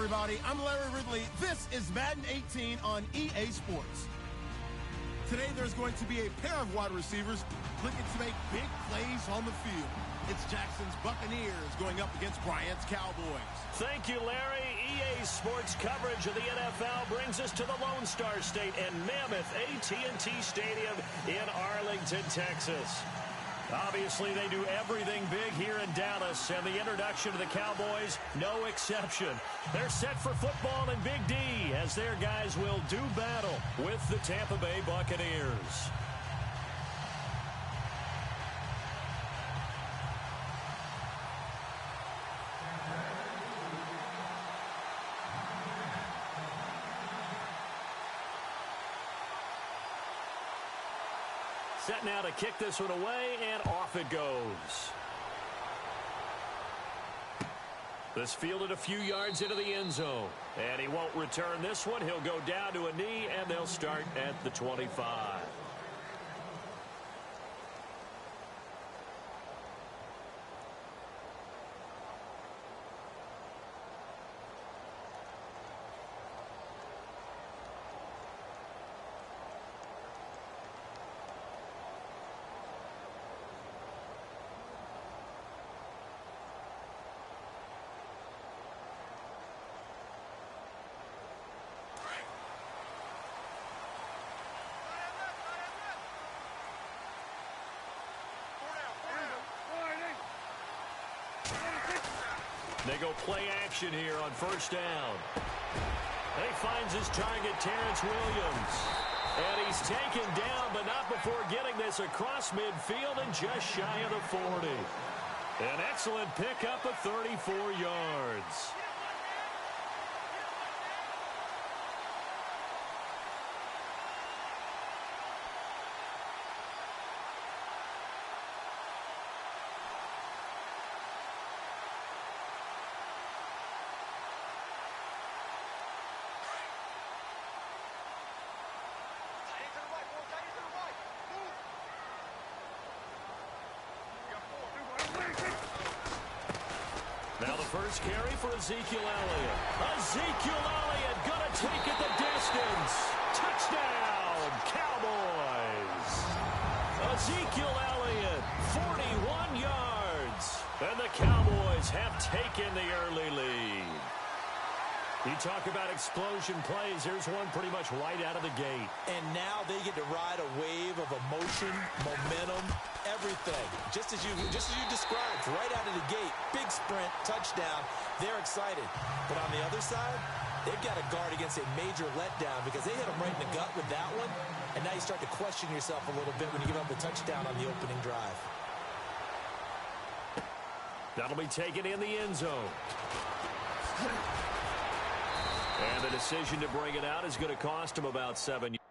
everybody. I'm Larry Ridley. This is Madden 18 on EA Sports. Today, there's going to be a pair of wide receivers looking to make big plays on the field. It's Jackson's Buccaneers going up against Bryant's Cowboys. Thank you, Larry. EA Sports coverage of the NFL brings us to the Lone Star State and Mammoth AT&T Stadium in Arlington, Texas. Obviously, they do everything big here in Dallas, and the introduction to the Cowboys, no exception. They're set for football in Big D, as their guys will do battle with the Tampa Bay Buccaneers. Set now to kick this one away, and off it goes. This fielded a few yards into the end zone. And he won't return this one. He'll go down to a knee, and they'll start at the 25. They go play action here on first down. And he finds his target, Terrence Williams. And he's taken down, but not before getting this across midfield and just shy of the 40. An excellent pickup of 34 yards. Now the first carry for Ezekiel Elliott. Ezekiel Elliott gonna take it the distance. Touchdown, Cowboys. Ezekiel Elliott, 41 yards. And the Cowboys have taken the early lead. You talk about explosion plays. Here's one pretty much right out of the gate. And now they get to ride a wave of emotion, momentum, everything. Just as you described, right out of the gate, big sprint, touchdown. They're excited. But on the other side, they've got to guard against a major letdown because they hit them right in the gut with that one. And now you start to question yourself a little bit when you give up a touchdown on the opening drive. That'll be taken in the end zone. And the decision to bring it out is going to cost him about 7 yards.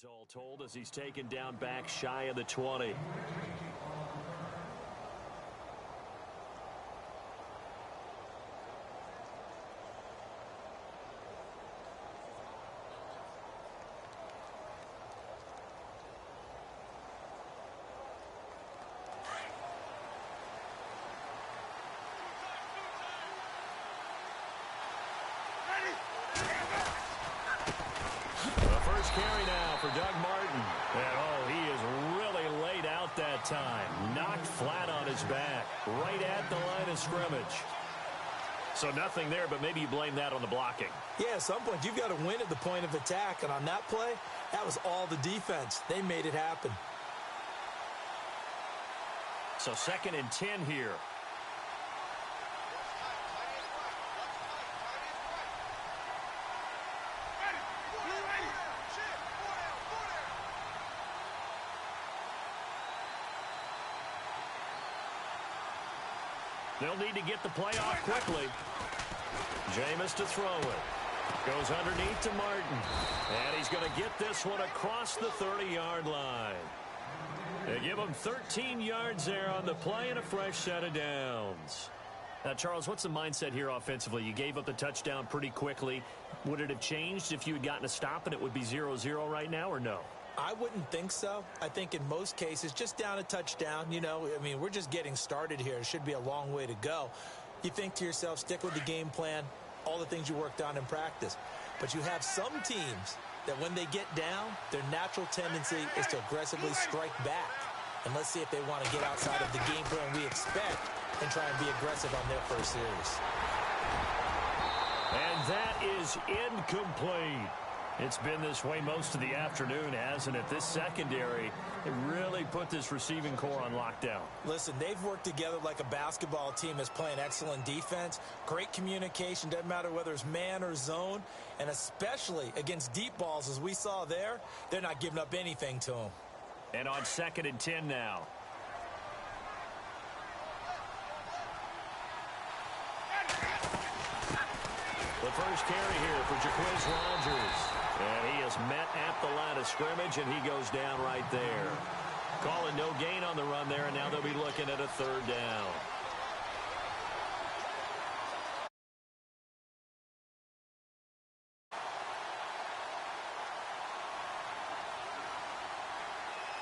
All told as he's taken down back shy of the 20. Carry now for Doug Martin. And, oh, he is really laid out that time. Knocked flat on his back. Right at the line of scrimmage. So nothing there, but maybe you blame that on the blocking. Yeah, at some point you've got to win at the point of attack. And on that play, that was all the defense. They made it happen. So 2nd and 10 here. They'll need to get the play off quickly. Jameis to throw it. Goes underneath to Martin. And he's going to get this one across the 30-yard line. They give him 13 yards there on the play and a fresh set of downs. Now, Charles, what's the mindset here offensively? You gave up the touchdown pretty quickly. Would it have changed if you had gotten a stop and it would be 0-0 right now, or no? I wouldn't think so. I think in most cases, just down a touchdown, you know, I mean, we're just getting started here. It should be a long way to go. You think to yourself, stick with the game plan, all the things you worked on in practice. But you have some teams that when they get down, their natural tendency is to aggressively strike back. And let's see if they want to get outside of the game plan we expect and try and be aggressive on their first series. And that is incomplete. It's been this way most of the afternoon, hasn't it? This secondary, it really put this receiving core on lockdown. Listen, they've worked together like a basketball team that's playing excellent defense. Great communication, doesn't matter whether it's man or zone. And especially against deep balls, as we saw there, they're not giving up anything to them. And on 2nd and 10 now. The first carry here for Jaquiz Rogers. And he is met at the line of scrimmage, and he goes down right there. Calling no gain on the run there, and now they'll be looking at a 3rd down.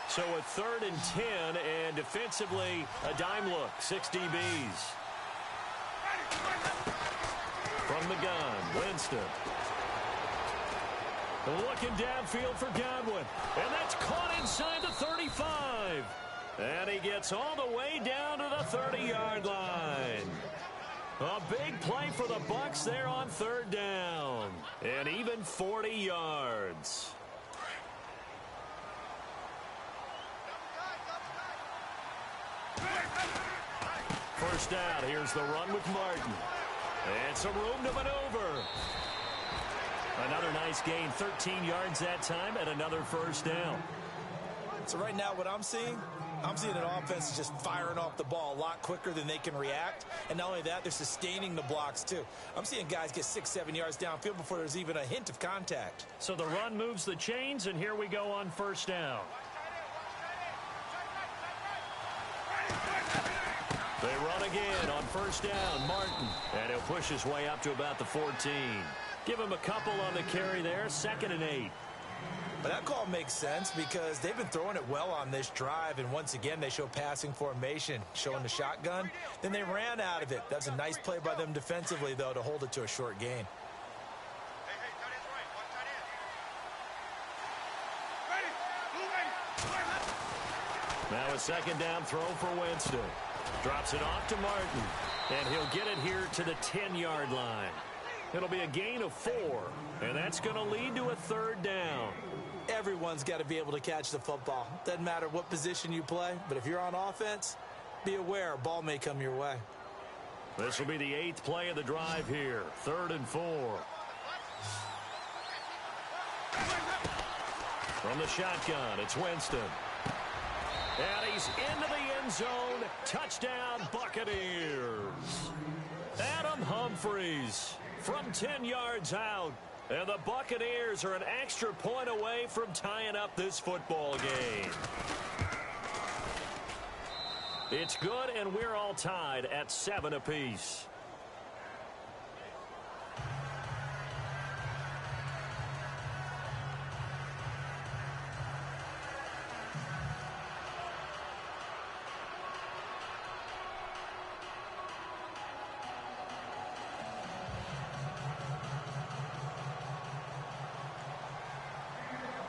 So a 3rd and 10, and defensively, a dime look, 6 DBs. From the gun, Winston. Looking downfield for Godwin. And that's caught inside the 35. And he gets all the way down to the 30-yard line. A big play for the Bucs there on 3rd down. And even 40 yards. First down, here's the run with Martin. And some room to maneuver. Another nice gain, 13 yards that time, and another first down. So right now what I'm seeing an offense just firing off the ball a lot quicker than they can react. And not only that, they're sustaining the blocks too. I'm seeing guys get 6-7 yards downfield before there's even a hint of contact. So the run moves the chains, and here we go on first down. They run again on first down, Martin. And he'll push his way up to about the 14. Give him a couple on the carry there, 2nd and 8. But that call makes sense because they've been throwing it well on this drive, and once again they show passing formation, showing the shotgun. Then they ran out of it. That's a nice play by them defensively, though, to hold it to a short gain. Now a 2nd down throw for Winston. Drops it off to Martin, and he'll get it here to the 10-yard line. It'll be a gain of 4, and that's going to lead to a 3rd down. Everyone's got to be able to catch the football. Doesn't matter what position you play, but if you're on offense, be aware a ball may come your way. This will be the 8th play of the drive here, 3rd and 4. From the shotgun, it's Winston. And he's into the end zone. Touchdown, Buccaneers. Adam Humphries from 10 yards out. And the Buccaneers are an extra point away from tying up this football game. It's good, and we're all tied at 7 apiece.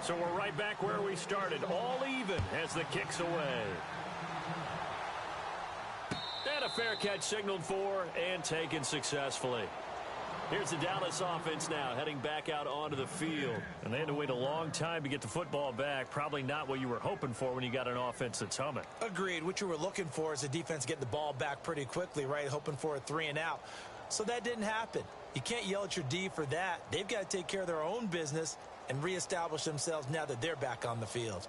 So we're right back where we started, all even as the kick's away. And a fair catch signaled for and taken successfully. Here's the Dallas offense now heading back out onto the field. And they had to wait a long time to get the football back. Probably not what you were hoping for when you got an offense that's humming. Agreed. What you were looking for is the defense getting the ball back pretty quickly, right? Hoping for a 3 and out. So that didn't happen. You can't yell at your D for that. They've got to take care of their own business and reestablish themselves now that they're back on the field.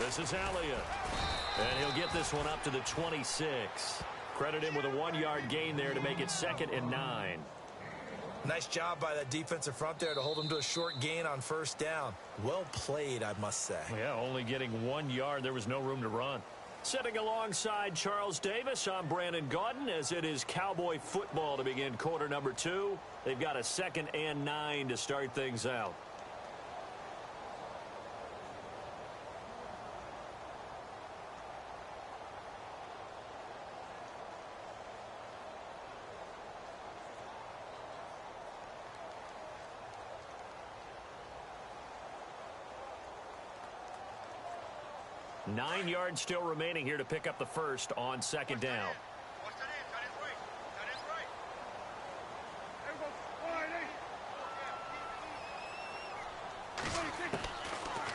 This is Elliott. And he'll get this one up to the 26. Credit him with a 1-yard gain there to make it 2nd and 9. Nice job by that defensive front there to hold him to a short gain on 1st down. Well played, I must say. Yeah, only getting 1 yard. There was no room to run. Sitting alongside Charles Davis, I'm Brandon Gaudin, as it is Cowboy football to begin quarter number 2. They've got a 2nd and 9 to start things out. Nine yards still remaining here to pick up the first on 2nd down.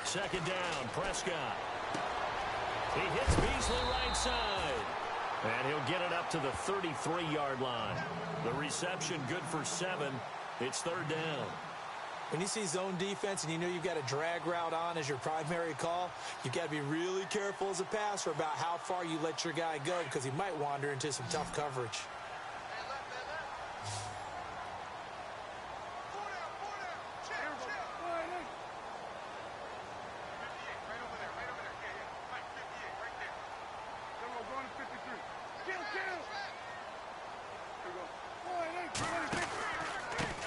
Second down, Prescott. He hits Beasley right side. And he'll get it up to the 33-yard line. The reception good for 7. It's 3rd down. When you see zone defense and you know you've got a drag route on as your primary call, you've got to be really careful as a passer about how far you let your guy go, because he might wander into some tough coverage.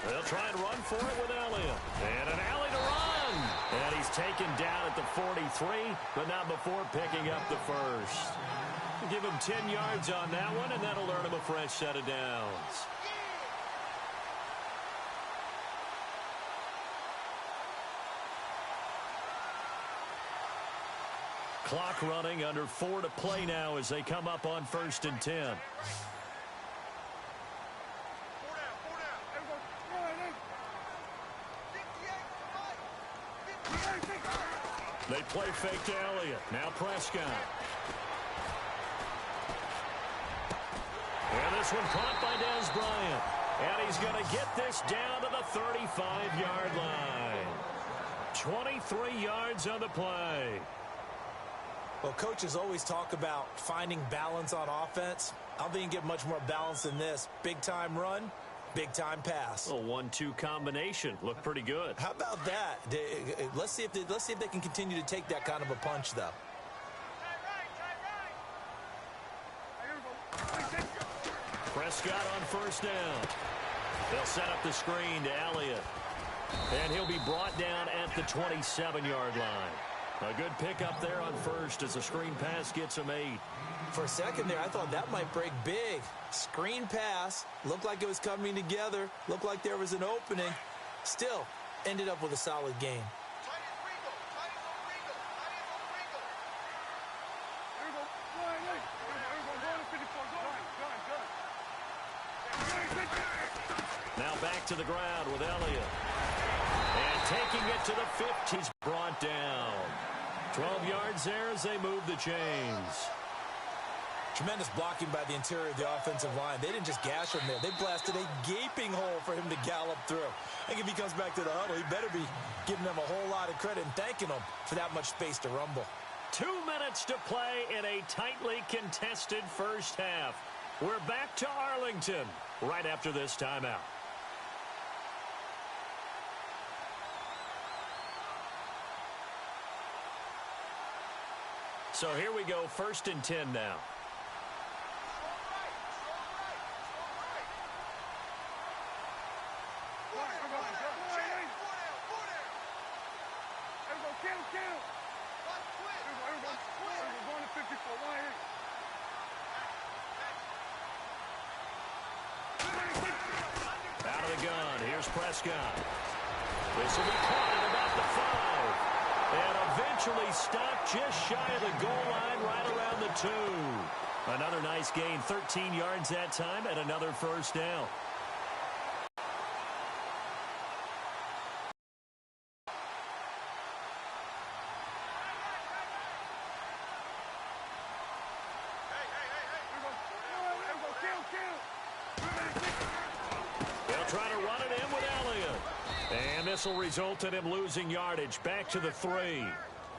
They'll try and run for it with Elliott. And an alley to run. And he's taken down at the 43, but not before picking up the first. Give him 10 yards on that one, and that'll earn him a fresh set of downs. Clock running, under 4 to play now as they come up on 1st and 10. They play fake to Elliott. Now Prescott. And this one caught by Dez Bryant. And he's going to get this down to the 35-yard line. 23 yards on the play. Well, coaches always talk about finding balance on offense. I don't think you can get much more balance than this. Big-time run, big-time pass. A 1-2 combination. Looked pretty good. How about that? Let's see if they can continue to take that kind of a punch, though. Prescott on 1st down. They'll set up the screen to Elliott. And he'll be brought down at the 27-yard line. A good pickup there on 1st as the screen pass gets him 8. For a second there, I thought that might break big. Screen pass. Looked like it was coming together. Looked like there was an opening. Still, ended up with a solid game. Now back to the ground with Elliott. And taking it to the 50, he's brought down. 12 yards there as they move the chains. Tremendous blocking by the interior of the offensive line. They didn't just gash him there. They blasted a gaping hole for him to gallop through. I think if he comes back to the huddle, he better be giving them a whole lot of credit and thanking them for that much space to rumble. 2 minutes to play in a tightly contested first half. We're back to Arlington right after this timeout. So here we go, 1st and 10 now. Out of the gun, here's Prescott. This will be caught at about the 5. And eventually stopped just shy of the goal line right around the 2. Another nice gain, 13 yards that time, and another 1st down. They'll try to run it in with Elliott. And this will result in him losing yardage back to the 3.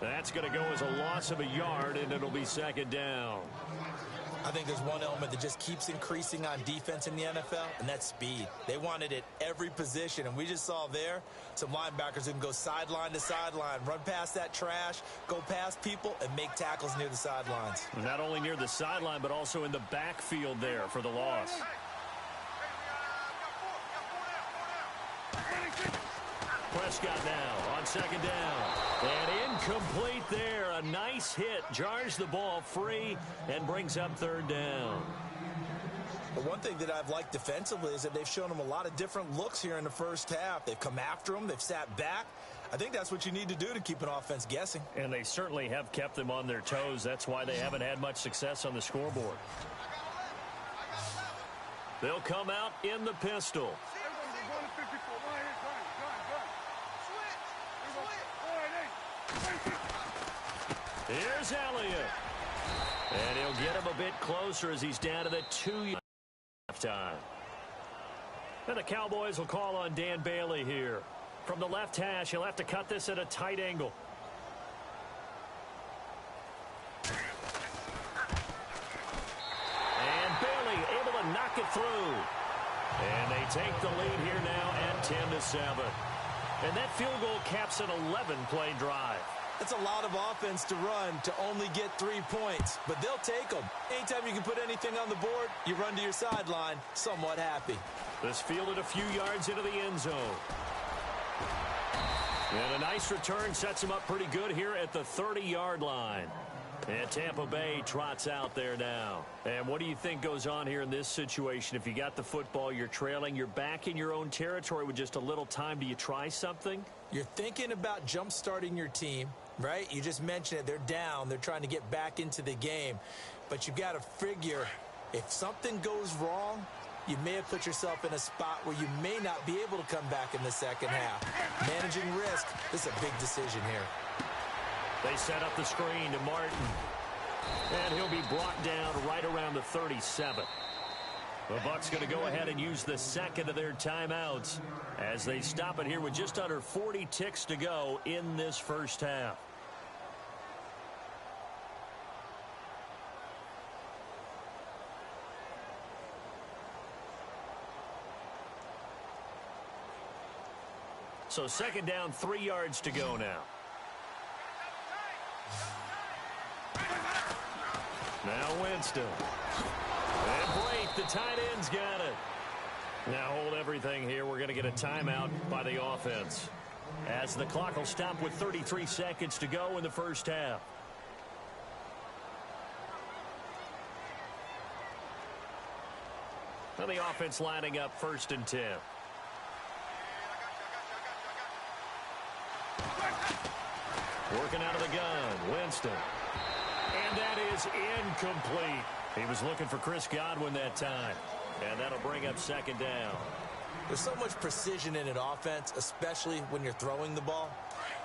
That's going to go as a loss of a yard, and it'll be second down. I think there's one element that just keeps increasing on defense in the NFL, and that's speed. They want it at every position, and we just saw there some linebackers who can go sideline to sideline, run past that trash, go past people, and make tackles near the sidelines. Not only near the sideline, but also in the backfield there for the loss. Prescott now on second down. And incomplete there. A nice hit. Jars the ball free and brings up third down. But one thing that I've liked defensively is that they've shown them a lot of different looks here in the first half. They've come after them. They've sat back. I think that's what you need to do to keep an offense guessing. And they certainly have kept them on their toes. That's why they haven't had much success on the scoreboard. They'll come out in the pistol. Here's Elliott. And he'll get him a bit closer as he's down to the 2-yard time. And the Cowboys will call on Dan Bailey here. From the left hash, he'll have to cut this at a tight angle. And Bailey able to knock it through. And they take the lead here now at 10-7. And that field goal caps an 11-play drive. It's a lot of offense to run to only get 3 points, but they'll take them. Anytime you can put anything on the board, you run to your sideline somewhat happy. This fielded a few yards into the end zone. And a nice return sets him up pretty good here at the 30-yard line. And Tampa Bay trots out there now. And what do you think goes on here in this situation? If you got the football, you're trailing, you're back in your own territory with just a little time. Do you try something? You're thinking about jump-starting your team, right? You just mentioned it. They're down. They're trying to get back into the game. But you've got to figure if something goes wrong, you may have put yourself in a spot where you may not be able to come back in the second half. Managing risk, this is a big decision here. They set up the screen to Martin. And he'll be brought down right around the 37. The Bucs going to go ahead and use the second of their timeouts as they stop it here with just under 40 ticks to go in this first half. So second down, 3 yards to go now. Now Winston. And Blake, the tight end's got it. Now hold everything here. We're going to get a timeout by the offense, as the clock will stop with 33 seconds to go in the first half. Now the offense lining up 1st and 10. Working out of the gun, Winston. And that is incomplete. He was looking for Chris Godwin that time. And that'll bring up second down. There's so much precision in an offense, especially when you're throwing the ball.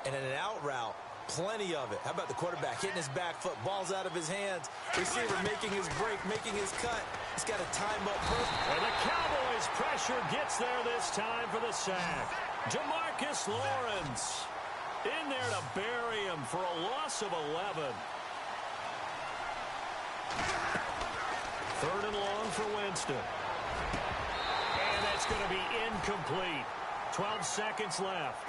And in an out route, plenty of it. How about the quarterback hitting his back foot, ball's out of his hands, receiver making his break, making his cut. He's got to time up perfect. And the Cowboys pressure gets there this time for the sack. Jamarcus Lawrence in there to bury him for a loss of 11. 3rd and long for Winston. And that's going to be incomplete. 12 seconds left.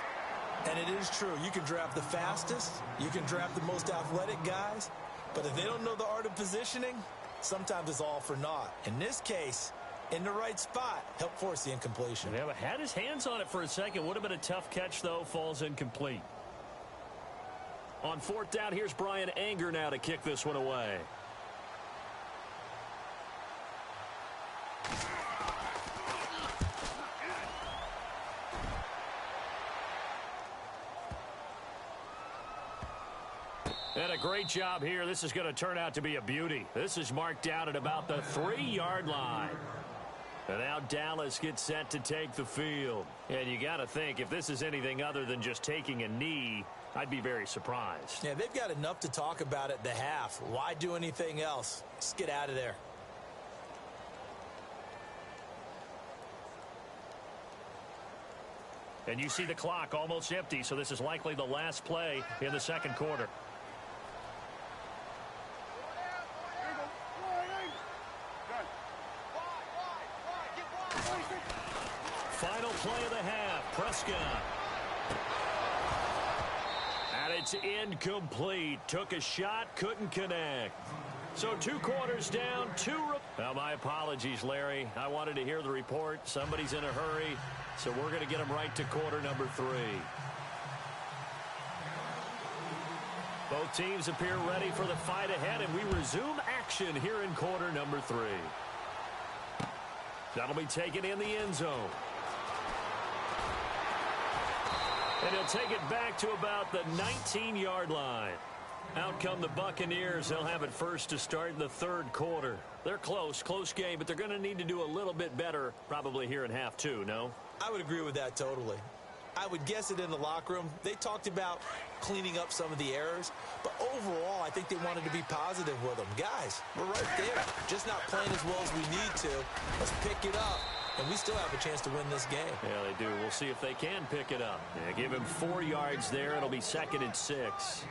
And it is true. You can draft the fastest. You can draft the most athletic guys. But if they don't know the art of positioning, sometimes it's all for naught. In this case, in the right spot, help force the incompletion. Yeah, but had his hands on it for a second. Would have been a tough catch, though. Falls incomplete. On 4th down, here's Brian Anger now to kick this one away. And a great job here. This is going to turn out to be a beauty. This is marked down at about the 3-yard line. And now Dallas gets set to take the field. And you got to think, if this is anything other than just taking a knee, I'd be very surprised. Yeah, they've got enough to talk about at the half. Why do anything else? Just get out of there. And you see the clock almost empty, so this is likely the last play in the second quarter. Final play of the half, Prescott. And it's incomplete. Took a shot, couldn't connect. So 2 quarters down, 2. Now, my apologies, Larry. I wanted to hear the report. Somebody's in a hurry, so we're going to get them right to quarter number 3. Both teams appear ready for the fight ahead, and we resume action here in quarter number 3. That'll be taken in the end zone. And he'll take it back to about the 19-yard line. Out come the Buccaneers. They'll have it first to start in the third quarter. They're close game, but they're going to need to do a little bit better probably here in half 2, no? I would agree with that totally. I would guess it in the locker room. They talked about cleaning up some of the errors, but overall, I think they wanted to be positive with them. Guys, we're right there. Just not playing as well as we need to. Let's pick it up, and we still have a chance to win this game. Yeah, they do. We'll see if they can pick it up. Yeah, give him 4 yards there. It'll be 2nd and 6.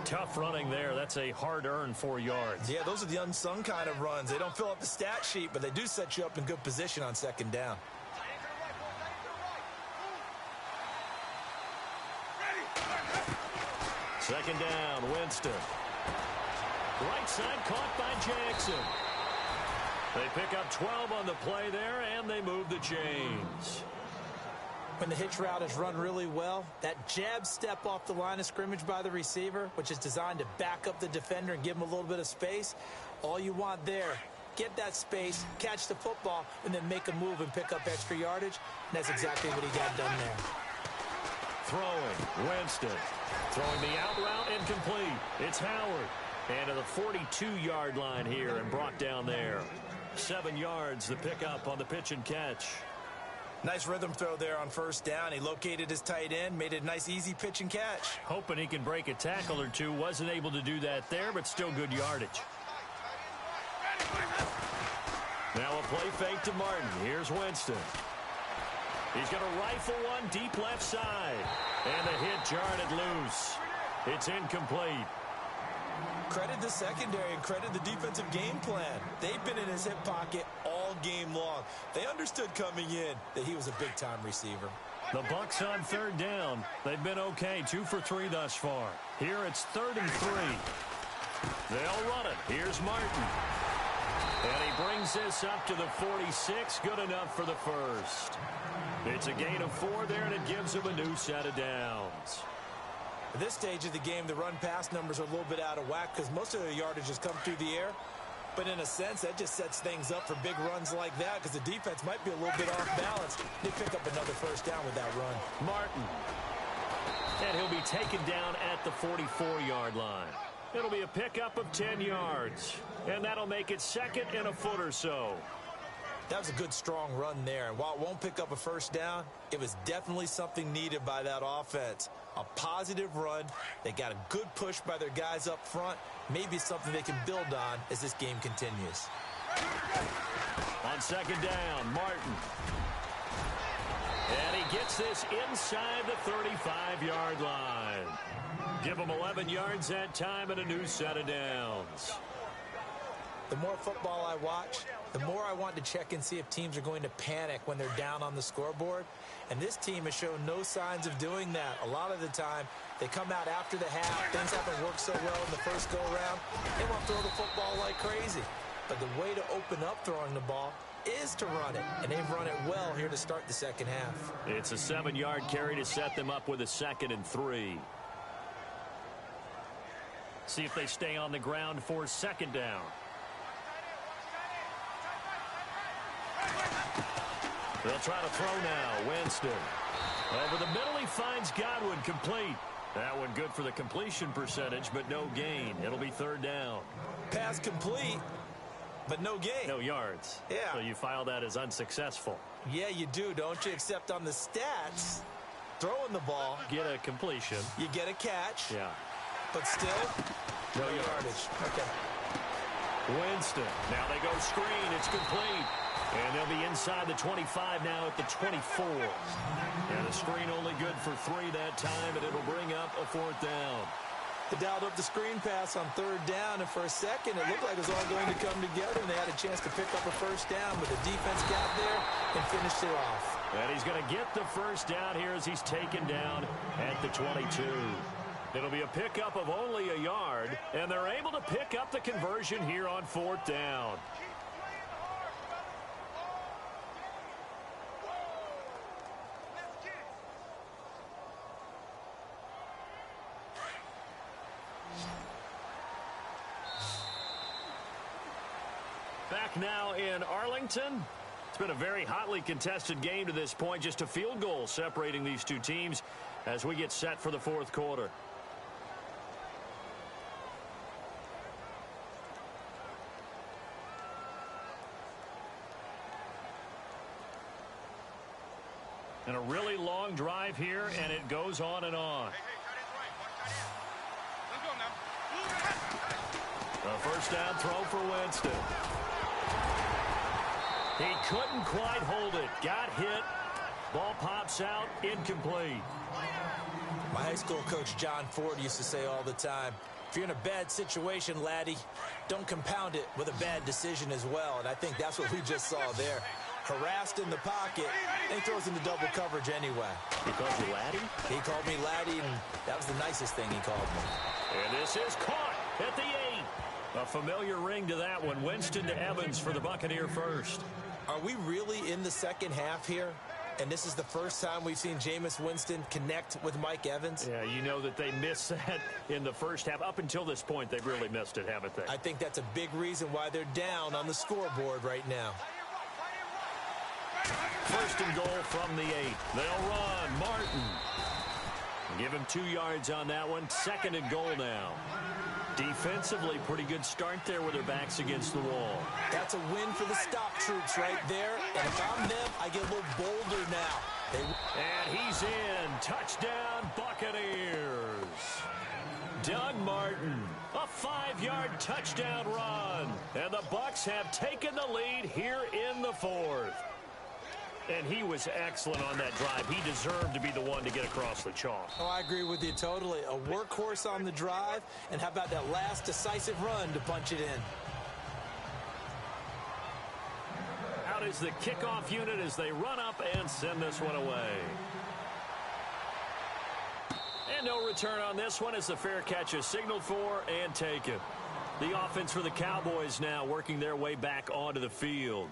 Tough running there. That's a hard-earned 4 yards. Yeah, those are the unsung kind of runs. They don't fill up the stat sheet, but they do set you up in good position on 2nd down. Second down, Winston. Right side caught by Jackson. They pick up 12 on the play there, and they move the chains. When the hitch route is run really well, that jab step off the line of scrimmage by the receiver, which is designed to back up the defender and give him a little bit of space, all you want there, get that space, catch the football, and then make a move and pick up extra yardage. And that's exactly what he got done there. Throwing, Winston. Throwing the out route, incomplete. It's Howard. And to the 42-yard line here and brought down there. 7 yards, the pickup on the pitch and catch. Nice rhythm throw there on 1st down. He located his tight end, made it a nice, easy pitch and catch. Hoping he can break a tackle or two. Wasn't able to do that there, but still good yardage. Now a play fake to Martin. Here's Winston. He's going to rifle one deep left side. And the hit jarred it loose. It's incomplete. Credit the secondary and credit the defensive game plan. They've been in his hip pocket all game long. They understood coming in that he was a big-time receiver. The Bucs on 3rd down. They've been okay, 2 for 3 thus far. Here it's 3rd and 3. They'll run it. Here's Martin. And he brings this up to the 46. Good enough for the first. It's a gain of 4 there, and it gives him a new set of downs. At this stage of the game, the run-pass numbers are a little bit out of whack because most of the yardage has come through the air. But in a sense, that just sets things up for big runs like that because the defense might be a little bit off balance. They pick up another 1st down with that run. Martin. And he'll be taken down at the 44-yard line. It'll be a pickup of 10 yards. And that'll make it 2nd and a foot or so. That was a good, strong run there. And while it won't pick up a 1st down, it was definitely something needed by that offense. A positive run. They got a good push by their guys up front. Maybe something they can build on as this game continues. On 2nd down, Martin. And he gets this inside the 35-yard line. Give him 11 yards that time and a new set of downs. The more football I watch, the more I want to check and see if teams are going to panic when they're down on the scoreboard. And this team has shown no signs of doing that. A lot of the time, they come out after the half. Things haven't worked so well in the first go-around. They want to throw the football like crazy. But the way to open up throwing the ball is to run it. And they've run it well here to start the second half. It's a 7-yard carry to set them up with a 2nd and 3. See if they stay on the ground for 2nd down. They'll try to throw now. Winston. Over the middle, he finds Godwin, complete. That one good for the completion percentage, but no gain. It'll be 3rd down. Pass complete, but no gain. No yards. Yeah. So you file that as unsuccessful. Yeah, you do, don't you? Except on the stats, throwing the ball. Get a completion. You get a catch. Yeah. But still, no yardage. Okay. Winston. Now they go screen. It's complete. And they'll be inside the 25 now at the 24. And the screen only good for 3 that time, and it'll bring up a 4th down. They dialed up the screen pass on 3rd down, and for a second, it looked like it was all going to come together, and they had a chance to pick up a 1st down, but the defense got there and finished it off. And he's going to get the 1st down here as he's taken down at the 22. It'll be a pickup of only a yard, and they're able to pick up the conversion here on 4th down. Back now in Arlington. It's been a very hotly contested game to this point. Just a field goal separating these two teams as we get set for the 4th quarter. And a really long drive here, and it goes on and on. A 1st down throw for Winston. He couldn't quite hold it. Got hit. Ball pops out. Incomplete. My high school coach, John Ford, used to say all the time, if you're in a bad situation, laddie, don't compound it with a bad decision as well. And I think that's what we just saw there. Harassed in the pocket, and he throws into double coverage anyway. He called you laddie? He called me laddie, and that was the nicest thing he called me. And this is caught at the 8. A familiar ring to that one. Winston to Evans for the Buccaneer first. Are we really in the second half here? And this is the first time we've seen Jameis Winston connect with Mike Evans? Yeah, you know that they missed that in the first half. Up until this point, they've really missed it, haven't they? I think that's a big reason why they're down on the scoreboard right now. 1st and goal from the 8. They'll run. Martin. Give him 2 yards on that one. 2nd and goal now. Defensively, pretty good start there with their backs against the wall. That's a win for the stop troops right there. And if I'm them, I get a little bolder now. And he's in. Touchdown, Buccaneers. Doug Martin, a 5-yard touchdown run. And the Bucs have taken the lead here in the 4th. And he was excellent on that drive. He deserved to be the one to get across the chalk. Oh, I agree with you totally. A workhorse on the drive. And how about that last decisive run to punch it in? Out is the kickoff unit as they run up and send this one away. And no return on this one as the fair catch is signaled for and taken. The offense for the Cowboys now working their way back onto the field.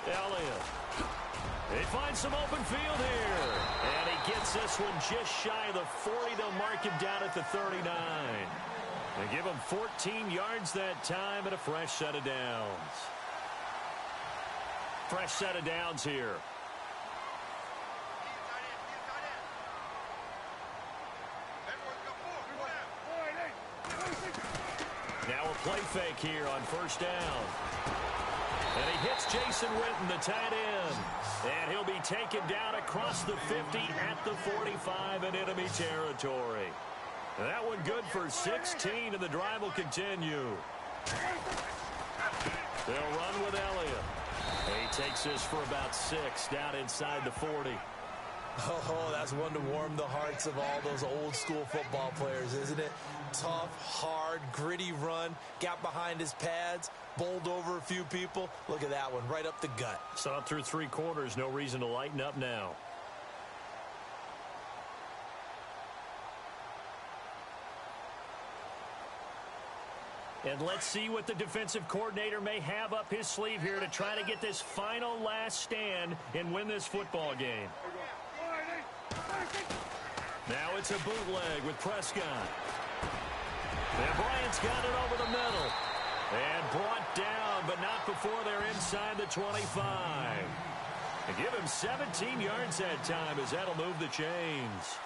Elliott. They find some open field here. And he gets this one just shy of the 40. They'll mark him down at the 39. They give him 14 yards that time and a fresh set of downs. Fresh set of downs here. Now a play fake here on 1st down. And he hits Jason Witten, the tight end. And he'll be taken down across the 50 at the 45 in enemy territory. And that one good for 16, and the drive will continue. They'll run with Elliott. He takes this for about 6 down inside the 40. Oh, that's one to warm the hearts of all those old school football players, isn't it? Tough, hard, gritty run, got behind his pads, bowled over a few people. Look at that one, right up the gut. Saw it through 3 quarters, no reason to lighten up now. And let's see what the defensive coordinator may have up his sleeve here to try to get this final last stand and win this football game. Now it's a bootleg with Prescott. And Bryant's got it over the middle. And brought down, but not before they're inside the 25. And give him 17 yards that time as that'll move the chains.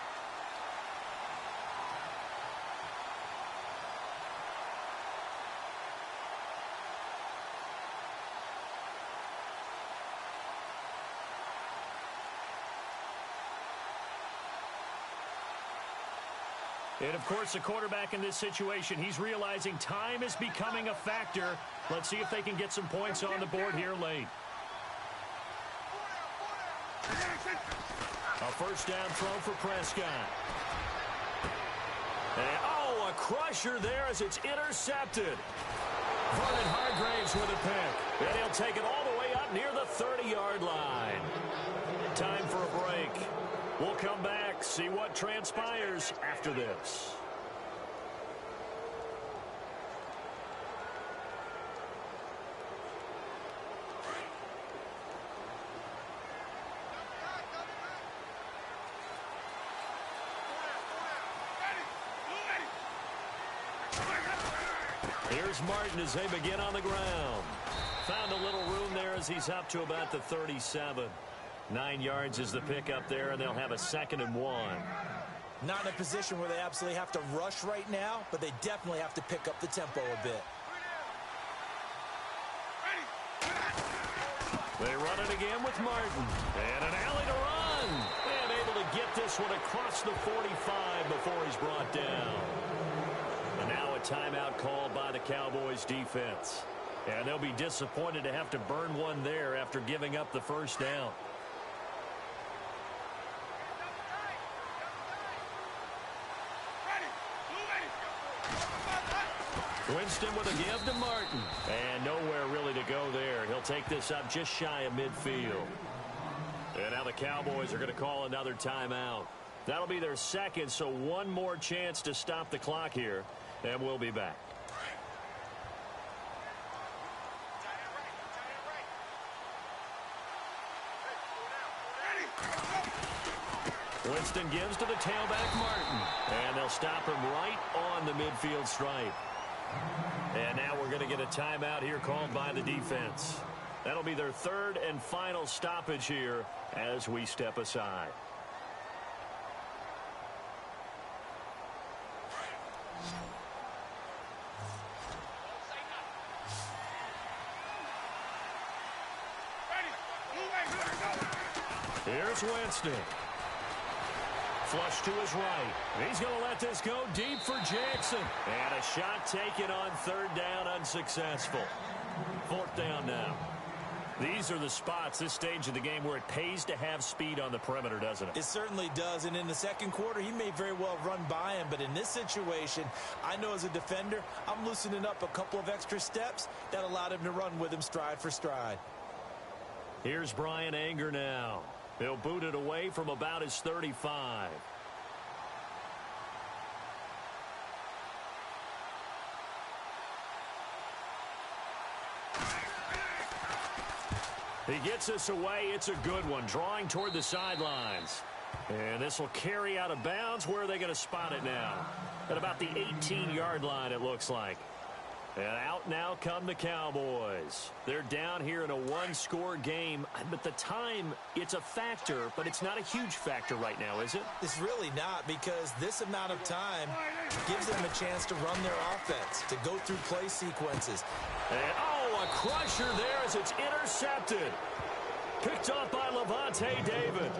And, of course, the quarterback in this situation, he's realizing time is becoming a factor. Let's see if they can get some points on the board here late. A first down throw for Prescott. And, oh, a crusher there as it's intercepted. Vernon Hargraves with a pick. And he'll take it all the way up near the 30-yard line. Time for a break. We'll come back, see what transpires after this. Here's Martin as they begin on the ground. Found a little room there as he's up to about the 37. 9 yards is the pickup there, and they'll have a 2nd and 1. Not in a position where they absolutely have to rush right now, but they definitely have to pick up the tempo a bit. They run it again with Martin. And an alley to run. And able to get this one across the 45 before he's brought down. And now a timeout called by the Cowboys defense. And they'll be disappointed to have to burn one there after giving up the first down. Winston with a give to Martin. And nowhere really to go there. He'll take this up just shy of midfield. And now the Cowboys are going to call another timeout. That'll be their 2nd, so one more chance to stop the clock here. And we'll be back. Winston gives to the tailback Martin. And they'll stop him right on the midfield stripe. And now we're going to get a timeout here called by the defense. That'll be their 3rd and final stoppage here as we step aside. Here's Winston. Flush to his right. He's going to let this go deep for Jackson. And a shot taken on 3rd down, unsuccessful. 4th down now. These are the spots, this stage of the game, where it pays to have speed on the perimeter, doesn't it? It certainly does. And in the 2nd quarter, he may very well run by him. But in this situation, I know as a defender, I'm loosening up a couple of extra steps that allowed him to run with him stride for stride. Here's Brian Anger now. He'll boot it away from about his 35. He gets this away. It's a good one. Drawing toward the sidelines. And this will carry out of bounds. Where are they going to spot it now? At about the 18-yard line, it looks like. And out now come the Cowboys. They're down here in a one-score game. But the time, it's a factor, but it's not a huge factor right now, is it? It's really not, because this amount of time gives them a chance to run their offense, to go through play sequences. And, oh, a crusher there as it's intercepted. Picked off by Levante David.